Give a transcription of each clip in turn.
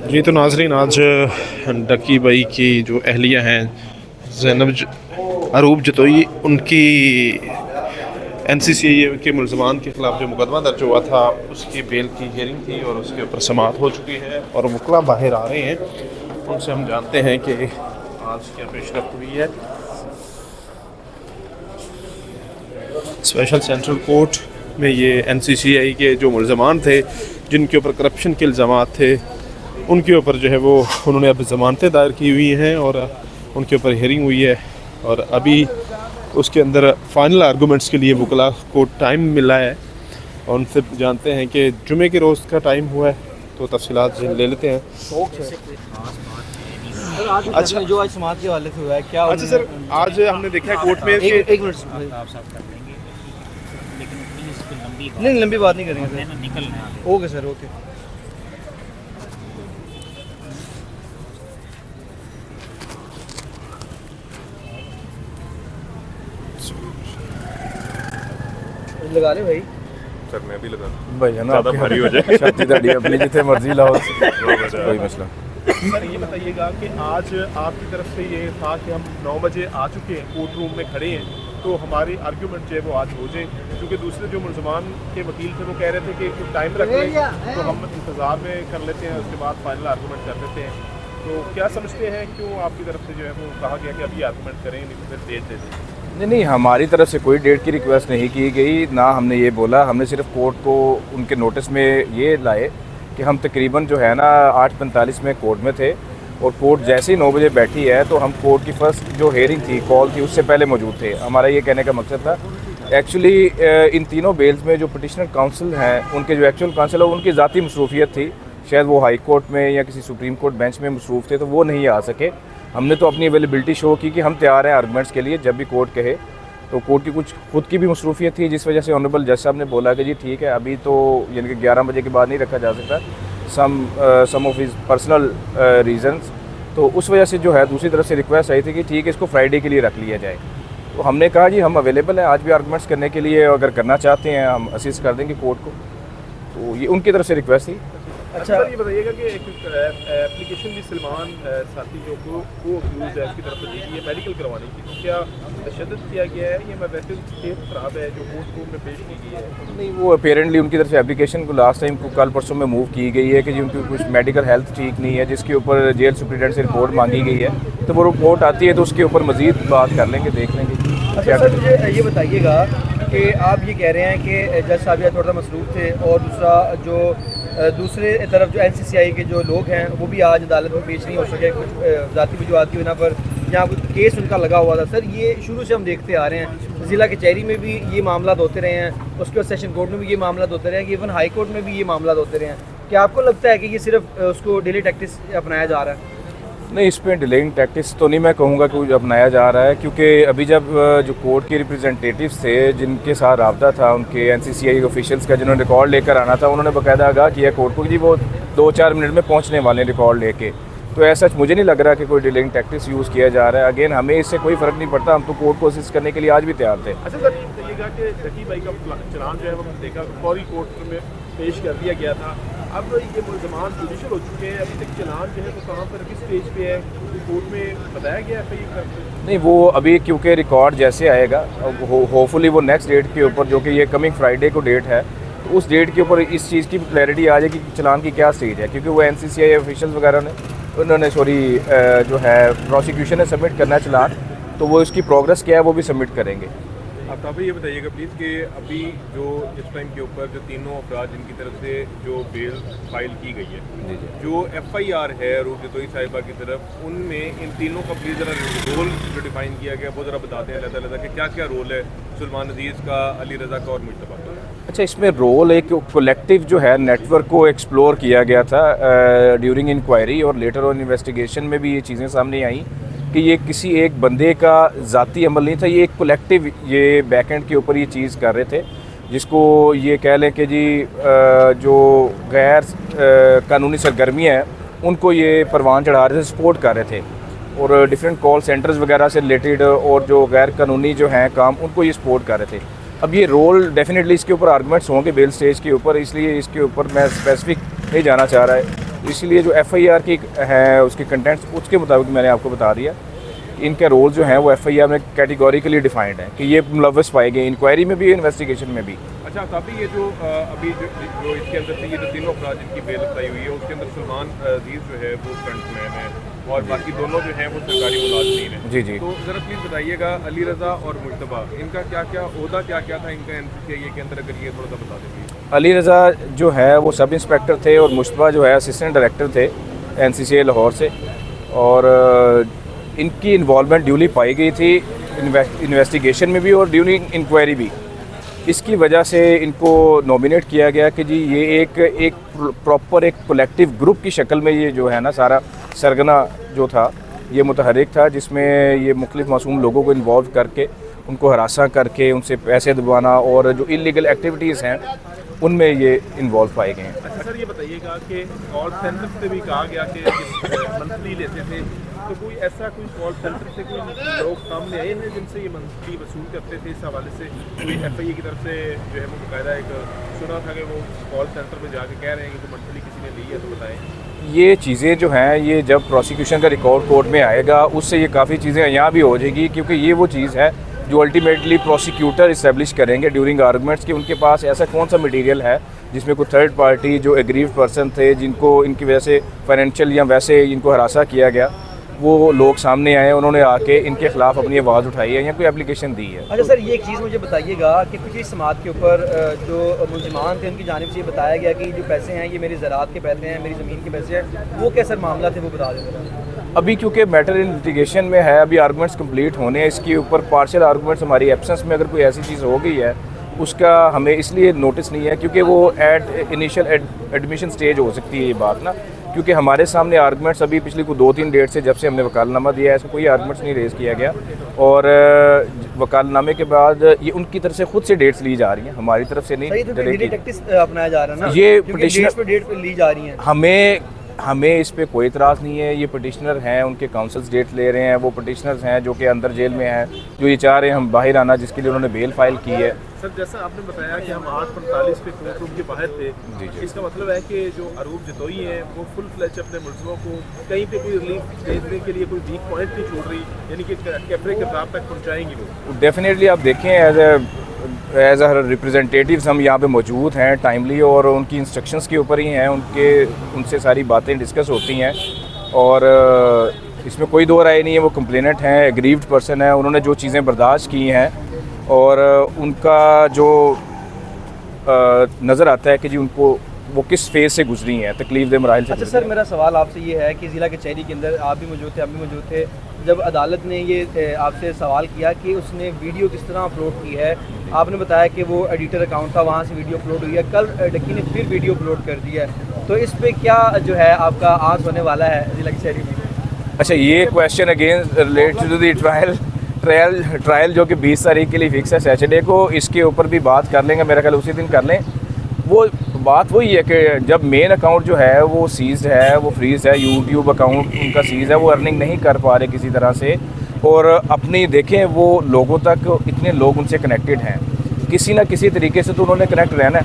जी तो नाजरीन, आज डकी भाई की जो अहलिया हैं ज़ैनब अरूब जतोई, उनकी NCCA के मुलजमान के ख़िलाफ़ जो मुकदमा दर्ज हुआ था उसकी बेल की हियरिंग थी और उसके ऊपर समाअत हो चुकी है और वकला बाहर आ रहे हैं। उनसे हम जानते हैं कि आज क्या पेशरफ्त हुई है। स्पेशल सेंट्रल कोर्ट में ये NCCA के जो मुलजमान थे जिनके ऊपर करप्शन के इल्ज़ाम थे, उनके ऊपर जो है वो उन्होंने अब ज़मानतें दायर की हुई हैं और उनके ऊपर हियरिंग हुई है और अभी उसके अंदर फ़ाइनल आर्गूमेंट्स के लिए वकला को टाइम मिला है और उनसे जानते हैं कि जुमे के रोज़ का टाइम हुआ है, तो तफसीलात ले लेते हैं। अच्छा, जो आज समाज के वाले से हुआ है क्या? अच्छा सर, आज हमने देखा है कोर्ट में एक मिनट नहीं, लंबी बात नहीं करेंगे सर, निकलना। Okay sir, okay. लगा ले भाई। सर मैं भी लगा भाई है ना, ज़्यादा भारी हो जाए। छाती दाढ़ी अपनी जितने मर्जी लाओ, कोई मसला। सर ये बताइएगा कि आज आपकी तरफ से ये था कि हम 9 बजे आ चुके हैं, कोर्ट रूम में खड़े हैं, तो हमारी आर्ग्यूमेंट जो है वो आज हो जाए, क्योंकि दूसरे जो मुलजमान के वकील थे वो कह रहे थे कि कुछ टाइम रख लें तो हम इंतज़ार में कर लेते हैं, उसके बाद फाइनल आर्गूमेंट कर देते हैं। तो क्या समझते हैं, क्यों आपकी तरफ से जो है वो कहा गया कि अभी आर्गूमेंट करें, नहीं तो फिर डेट दे दें? नहीं, हमारी तरफ से कोई डेट की रिक्वेस्ट नहीं की गई, ना हमने ये बोला। हमने सिर्फ कोर्ट को उनके नोटिस में ये लाए कि हम तकरीबन जो है ना 8:45 में कोर्ट में थे और कोर्ट जैसे ही 9 बजे बैठी है तो हम कोर्ट की फ़र्स्ट जो हेयरिंग थी, कॉल थी, उससे पहले मौजूद थे। हमारा ये कहने का मकसद था एक्चुअली इन तीनों बेल्स में जो पटिशनर काउंसिल हैं, उनके जो एक्चुअल काउंसिल है उनकी ज़ाती मसरूफियत थी, शायद वो हाई कोर्ट में या किसी सुप्रीम कोर्ट बेंच में मसरूफ़ थे तो वो नहीं आ सके। हमने तो अपनी अवेलेबिलिटी शो की कि हम तैयार हैं आर्गूमेंट्स के लिए जब भी कोर्ट कहे। तो कोर्ट की कुछ खुद की भी मसरूफियत थी, जिस वजह से ऑनरेबल जज साहब ने बोला कि जी ठीक है, अभी तो यानी कि 11 बजे के बाद नहीं रखा जा सकता, सम ऑफ हिज पर्सनल रीजंस। तो उस वजह से जो है दूसरी तरफ से रिक्वेस्ट आई थी कि ठीक है, इसको फ्राइडे के लिए रख लिया जाए। तो हमने कहा जी हम अवेलेबल हैं आज भी आर्गूमेंट्स करने के लिए, अगर करना चाहते हैं हम असिस्ट कर देंगे कोर्ट को। तो ये उनकी तरफ से रिक्वेस्ट थी। अच्छा सर, ये बताइएगा कि एक एप्लीकेशन भी सलमान साथी जो को अक्यूज है उसकी तरफ से दी गई है मेडिकल करवाने की, तो क्या तशद्दुद किया गया है, ये मेडिकल केस खराब है जो कोर्ट रूम में पेश की गई है? नहीं, वो अपेरेंटली उनकी तरफ से एप्लीकेशन को लास्ट टाइम को कल परसों में मूव की गई है कि जी उनकी कुछ मेडिकल हेल्थ ठीक नहीं है, जिसके ऊपर जेल सुप्रिटेंडेंट से रिपोर्ट मांगी गई है। तो वो रिपोर्ट आती है तो उसके ऊपर मज़ीद बात कर लेंगे, देख लेंगे। अच्छा सर, मुझे ये बताइएगा कि आप ये कह रहे हैं कि जज साहब या थोड़ा मसरूफ़ थे और दूसरे तरफ जो NCCI के जो लोग हैं वो भी आज अदालत में पेश नहीं हो सके, कुछ ज़ाती वजूहात की बिना पर यहाँ कुछ केस उनका लगा हुआ था। सर ये शुरू से हम देखते आ रहे हैं, ज़िला कचहरी में भी ये मामला होते रहे हैं, उसके बाद सेशन कोर्ट में भी ये मामला होते रहे हैं, इवन हाई कोर्ट में भी ये मामला होते रहे हैं। क्या आपको लगता है कि ये सिर्फ उसको डेली टैक्टिस अपनाया जा रहा है? नहीं, इस पर डिलेइंग टैक्टिक्स तो नहीं मैं कहूँगा कि अपनाया जा रहा है, क्योंकि अभी जब जो कोर्ट के रिप्रेजेंटेटिव्स थे जिनके साथ रब्ता था उनके NCCI ऑफिशियल्स का, जिन्होंने रिकॉर्ड लेकर आना था, उन्होंने बाकायदा आगाह किया कोर्ट को जी वो 2-4 मिनट में पहुँचने वाले रिकॉर्ड लेके। तो ऐसा मुझे नहीं लग रहा कि कोई डिलेइंग टैक्टिक्स यूज़ किया जा रहा है। अगेन हमें इससे कोई फ़र्क नहीं पड़ता, हम तो कोर्ट को असिस्ट करने के लिए आज भी तैयार थे। अच्छा सर, ये बताइएगा कि जकी भाई का चलान जो है वो देखा फौरी कोर्ट में पेश कर दिया गया था, अब ये मुलजमान जुडिशल हो चुके हैं, अभी तक चलान जो है वो कहाँ पर किस स्टेज पे है, कोर्ट में बताया गया है? नहीं, वो अभी क्योंकि रिकॉर्ड जैसे आएगा होपफुली वो नेक्स्ट डेट के ऊपर, जो कि ये कमिंग फ्राइडे को डेट है, तो उस डेट के ऊपर इस चीज़ की क्लैरिटी आ जाएगी कि चलान की क्या स्टेज है, क्योंकि वो NCCI ऑफिशियल्स वगैरह उन्होंने जो है प्रोसिक्यूशन ने सबमिट करना है चलान, तो वो इसकी प्रोग्रेस क्या है वो भी सबमिट करेंगे। अब अभी ये बताइएगा प्लीज़ कि अभी जो इस टाइम के ऊपर जो तीनों अफराद जिनकी तरफ से जो बेल फाइल की गई है, जो FIR है रूप जतोई साहिबा की तरफ, उनमें इन तीनों का प्लीज़ ज़रा रोल जो डिफाइन किया गया वो ज़रा बताते हैं अलग-अलग कि क्या क्या रोल है सुलेमान अजीज़ का, अली रज़ा का और मुश्तबा का। अच्छा, इसमें रोल एक कलेक्टिव जो है नेटवर्क को एक्सप्लोर किया गया था ड्यूरिंग इंक्वायरी, और लेटर ऑन इन्वेस्टिगेशन में भी ये चीज़ें सामने आई कि ये किसी एक बंदे का ज़ाती अमल नहीं था, ये एक कलेक्टिव ये बैकएंड के ऊपर ये चीज़ कर रहे थे, जिसको ये कह लें कि जी जो गैर कानूनी सरगर्मियाँ हैं उनको ये परवान चढ़ा रहे थे, सपोर्ट कर रहे थे, और डिफरेंट कॉल सेंटर्स वगैरह से रिलेटेड और जो गैर कानूनी जो हैं काम उनको ये सपोर्ट कर रहे थे। अब ये रोल डेफिनेटली इसके ऊपर आर्गूमेंट्स होंगे बेल स्टेज के ऊपर, इसलिए इसके ऊपर मैं स्पेसिफिक नहीं जाना चाह रहा है। इसलिए जो FIR की है उसके कंटेंट्स उसके मुताबिक मैंने आपको बता दिया। इनके रोल जो हैं वो FIR में कैटेगोरिकली डिफाइंड है कि ये मुलव्वस पाए गए, इंक्वायरी में भी, इन्वेस्टिगेशन में भी। अच्छा काफ़ी ये जो अभी जो इसके अंदर से ये जो तीनों अपराध जिनकी बेल बताई हुई है उसके अंदर सलमान अजीज जो है वो फ्रंटमैन है और बाकी दोनों जो हैं वो सरकारी मुलाजिमीन हैं। जी जी। तो ज़रा प्लीज़ बताइएगा अली रज़ा और मुश्तबा इनका क्या क्या ओहदा क्या क्या था इनका NCCI के अंदर, अगर ये थोड़ा सा बता देंगे। अली रज़ा जो है वो सब इंस्पेक्टर थे और मुश्तबा जो है असिस्टेंट डायरेक्टर थे NCCI लाहौर से, और इनकी इन्वॉल्वमेंट ड्यूली पाई गई थी इन्वेस्टिगेशन में भी और ड्यूरिंग इंक्वायरी भी। इसकी वजह से इनको नॉमिनेट किया गया कि जी ये एक प्रॉपर एक कलेक्टिव ग्रुप की शक्ल में ये जो है ना सारा सरगना जो था ये मुतहरिक था, जिसमें ये मुख्तलिफ मासूम लोगों को इन्वॉल्व करके उनको हरासा करके उनसे पैसे दबाना और जो इलीगल एक्टिविटीज़ हैं उनमें ये इन्वॉल्व पाए गए हैं। अच्छा सर ये बताइएगा कि कॉल सेंटर से भी कहा गया कि मंथली लेते थे, तो कोई ऐसा कोई कॉल सेंटर से कोई लोग सामने आए हैं जिनसे ये मंथली वसूल करते थे? इस हवाले से कोई FIA की तरफ से जो है वो बाकायदा एक सुना था कि वो कॉल सेंटर में जाके कह रहे हैं कि मंथली किसी ने ली है, तो बताएं। ये चीज़ें जो हैं ये जब प्रोसिक्यूशन का रिकॉर्ड कोर्ट में आएगा उससे ये काफ़ी चीज़ें यहाँ भी हो जाएगी, क्योंकि ये वो चीज़ है जो अल्टीमेटली प्रोसिक्यूटर इस्टेब्लिश करेंगे ड्यूरिंग आर्गूमेंट्स कि उनके पास ऐसा कौन सा मटेरियल है जिसमें कोई थर्ड पार्टी जो एग्रीव्ड पर्सन थे जिनको इनकी वजह से फाइनेंशियल या वैसे इनको हरासा किया गया, वो लोग सामने आए, उन्होंने आके इनके खिलाफ अपनी आवाज़ उठाई है या कोई एप्लीकेशन दी है। अच्छा सर ये एक चीज़ मुझे बताइएगा कि कुछ इस समात के ऊपर जो मुलजिमान थे उनकी जानिब से ये बताया गया कि जो पैसे हैं ये मेरी ज़राअत के पैसे हैं, मेरी ज़मीन के पैसे हैं, वो क्या सर मामला थे वो बता दें। अभी क्योंकि मैटर इन लिटिगेशन में है, अभी आर्गूमेंट्स कंप्लीट होने हैं, इसके ऊपर पार्शियल आर्गूमेंट्स हमारी एब्सेंस में अगर कोई ऐसी चीज़ हो गई है उसका हमें इसलिए नोटिस नहीं है क्योंकि वो एट इनिशियल एडमिशन स्टेज हो सकती है ये बात ना, क्योंकि हमारे सामने आर्गूमेंट्स अभी पिछली को 2-3 डेट से जब से हमने वकालतनामा दिया है ऐसा कोई आर्गूमेंट्स नहीं रेज़ किया गया, और वकालतनामे के बाद ये उनकी तरफ से खुद से डेट्स ली जा रही हैं, हमारी तरफ से नहीं। अपनाया जा रहा है ना, ये डेट ली जा रही हैं। हमें इस पे कोई इतराज़ नहीं है। ये पटिशनर हैं, उनके काउंसल्स डेट ले रहे हैं, वो पटिशनर्स हैं जो कि अंदर जेल में हैं, जो ये चाह रहे हैं हम बाहर आना, जिसके लिए उन्होंने बेल फाइल की है। सर जैसा आपने बताया कि हम 8:45 पे कोर्ट रूम के बाहर थे, इसका मतलब है कि जो अरूब जतोई हैं वो फुल फ्लैच अपने मुलज़िमों को कहीं पे कोई रिलीफ देने के लिए कोई वीक पॉइंट नहीं छोड़ रही, यानी कि कैमरे के किताब तक पहुँचाएंगी वो। डेफिनेटली आप देखें एज अ रिप्रेजेंटेटिव्स हम यहाँ पे मौजूद हैं टाइमली, और उनकी इंस्ट्रक्शंस के ऊपर ही हैं, उनसे सारी बातें डिस्कस होती हैं, और इसमें कोई दो राय नहीं है। वो कंप्लेनेंट हैं, एग्रीव्ड पर्सन है, उन्होंने जो चीज़ें बर्दाश्त की हैं और उनका जो नज़र आता है कि जी उनको वो किस फेज़ से गुजरी हैं, तकलीफ दे मराइल से। अच्छा सर मेरा सवाल आपसे ये है कि ज़िला कचहरी के अंदर आप भी मौजूद थे, आप भी मौजूद थे, जब अदालत ने ये आपसे सवाल किया कि उसने वीडियो किस तरह अपलोड की है, आपने बताया कि वो एडिटर अकाउंट था, वहाँ से वीडियो अपलोड हुई है, कल डक्की ने फिर वीडियो अपलोड कर दिया है, तो इस पर क्या जो है आपका आंस होने वाला है ज़िला कचहरी में? अच्छा ये question again related to the trial जो कि 20 तारीख के लिए फिक्स है सैटरडे को, इसके ऊपर भी बात कर लेंगे, मेरा ख्याल उसी दिन कर लें। वो बात वही है कि जब मेन अकाउंट जो है वो सीज्ड है, वो फ्रीज है, यूट्यूब अकाउंट उनका सीज है, वो अर्निंग नहीं कर पा रहे किसी तरह से, और अपनी देखें वो लोगों तक इतने लोग उनसे कनेक्टेड हैं, किसी ना किसी तरीके से तो उन्होंने कनेक्ट रहना है।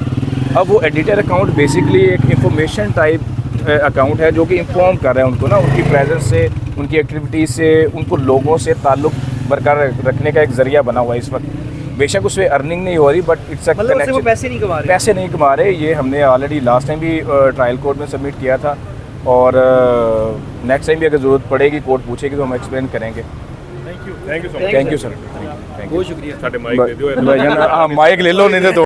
अब वो एडिटर अकाउंट बेसिकली एक इंफॉर्मेशन टाइप अकाउंट है जो कि इंफॉर्म कर रहे हैं उनको ना, उनकी प्रेजेंस से, उनकी एक्टिविटीज़ से, उनको लोगों से ताल्लुक़ बरकरार रखने का एक ज़रिया बना हुआ है इस वक्त। बेशक उससे अर्निंग नहीं हो रही बट इट्स अ कनेक्शन। वो पैसे नहीं कमा रहे, पैसे नहीं कमा रहे। ये हमने ऑलरेडी लास्ट टाइम भी ट्रायल कोर्ट में सबमिट किया था, और नेक्स्ट टाइम भी अगर ज़रूरत पड़ेगी कोर्ट पूछेगी तो हम एक्सप्लेन करेंगे। Thank you sir. Thank you sir, बहुत शुक्रिया। माइक ले दो माइक ले लो नहीं तो